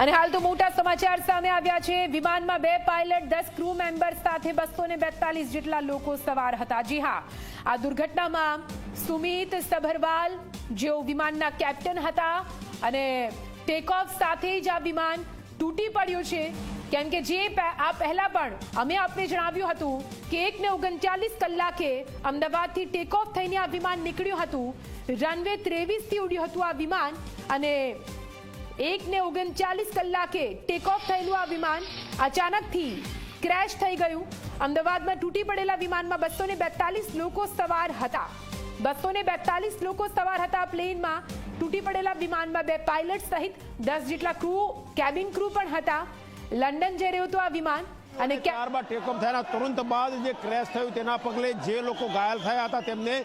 અને હાલ તો મોટા સમાચાર સામે આવ્યા છે। વિમાનમાં 2 પાયલટ 10 ક્રૂ મેમ્બર્સ સાથે 242 જેટલા લોકો સવાર હતા। જી હા, આ દુર્ઘટનામાં સુમિત સભરવાલ જેઓ વિમાનના કેપ્ટન હતા અને ટેકઓફ સાથે જ આ વિમાન તૂટી પડ્યું છે। કેમ કે જે આ પહેલા પણ અમે આપને જણાવ્યું હતું કે 1:39 કલાકે અમદાવાદથી ટેકઓફ થઈને આ વિમાન નીકળ્યું હતું। રનવે 23 થી ઉડ્યું હતું આ વિમાન અને 1:39 કલાકે ટેકઓફ થયેલું આ વિમાન અચાનકથી ક્રેશ થઈ ગયું। અમદાવાદમાં તૂટી પડેલા વિમાનમાં 242 લોકો સવાર હતા। 242 લોકો સવાર હતા પ્લેનમાં। તૂટી પડેલા વિમાનમાં 2 પાયલટ સહિત 10 જેટલા ક્રૂ, કેબિન ક્રૂ પણ હતા। લંડન જઈ રહ્યું હતું આ વિમાન અને ત્યારબાદ ટેકઓફ થયાના તુરંત બાદ જે ક્રેશ થયું તેના પગલે જે લોકો ઘાયલ થયા હતા તેમને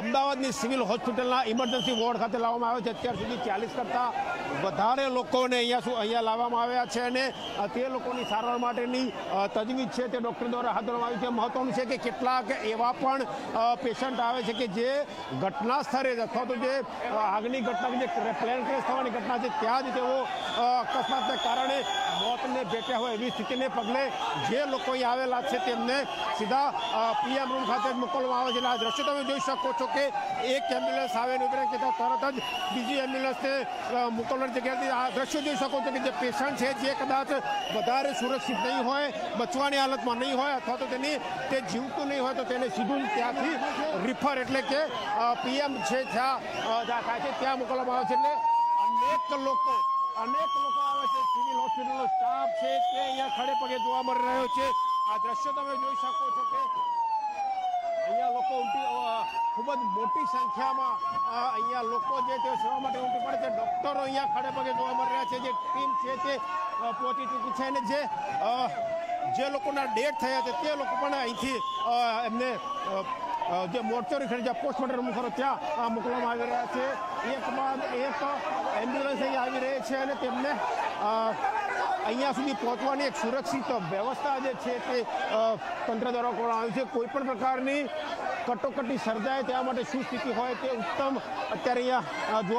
અમદાવાદની સિવિલ હોસ્પિટલના ઇમરજન્સી વોર્ડ ખાતે લાવવામાં આવ્યા છે। અત્યાર સુધી 40 કરતાં વધારે લોકોને અહીંયા લાવવામાં આવ્યા છે અને તે લોકોની સારવાર માટેની તજવીજ છે તે ડૉક્ટર દ્વારા હાથ ધરવામાં આવી છે। મહત્વનું છે કે કેટલાક એવા પણ પેશન્ટ આવે છે કે જે ઘટના સ્થળે અથવા તો જે આગની ઘટના, જે પ્લેન ક્રેશ થવાની ઘટના છે ત્યાં જ તેઓ અકસ્માતને કારણે મોતને ભેટ્યા હોય એવી સ્થિતિને પગલે જે લોકો અહીં આવેલા છે તેમને સીધા પીએમ રૂમ ખાતે મોકલવામાં આવે છે। આ દ્રશ્યો તમે જોઈ શકો છો કે એક એમ્બ્યુલન્સ આવીને ઉભી કે તરત જ બીજી એમ્બ્યુલન્સને મોકલવાની જગ્યાએથી આ દ્રશ્યો જોઈ શકો છો કે જે પેશન્ટ છે જે કદાચ વધારે સુરક્ષિત નહીં હોય, બચવાની હાલતમાં નહીં હોય અથવા તો તે જીવતું નહીં હોય તો તેને સીધું ત્યાંથી રિફર એટલે કે પીએમ છે ત્યાં મોકલવામાં આવે છે। એટલે અનેક લોકો આવે છે। સિવિલ હોસ્પિટલનો સ્ટાફ છે તે અહીંયા ખડે પગે જોવા મળી રહ્યો છે। આ દ્રશ્ય તમે જોઈ શકો છો કે અહીંયા લોકો ખૂબ જ મોટી સંખ્યામાં અહીંયા લોકો જે તે સેવા માટે ઉમટી પડે છે। ડૉક્ટરો અહીંયા ખડે પગે જોવા મળી રહ્યા છે। જે ટીમ છે તે પહોંચી ચૂકી છે અને જે લોકોના ડેથ થયા છે તે લોકો પણ અહીંથી એમને જે મોર્ચરી ખરી જ્યાં પોસ્ટમોર્ટમ ખરો ત્યાં મોકલવામાં આવી રહ્યા છે। એક બાદ એક એમ્બ્યુલન્સ અહીં આવી રહી છે અને તેમને અહીંયા સુધી પહોંચવાની એક સુરક્ષિત વ્યવસ્થા જે છે તે તંત્ર દ્વારા કરવામાં આવી છે। કોઈ પણ પ્રકારની કટોકટી સર્જાય ત્યાં માટે શું સ્થિતિ હોય તે ઉત્તમ અત્યારે અહીંયા જોવા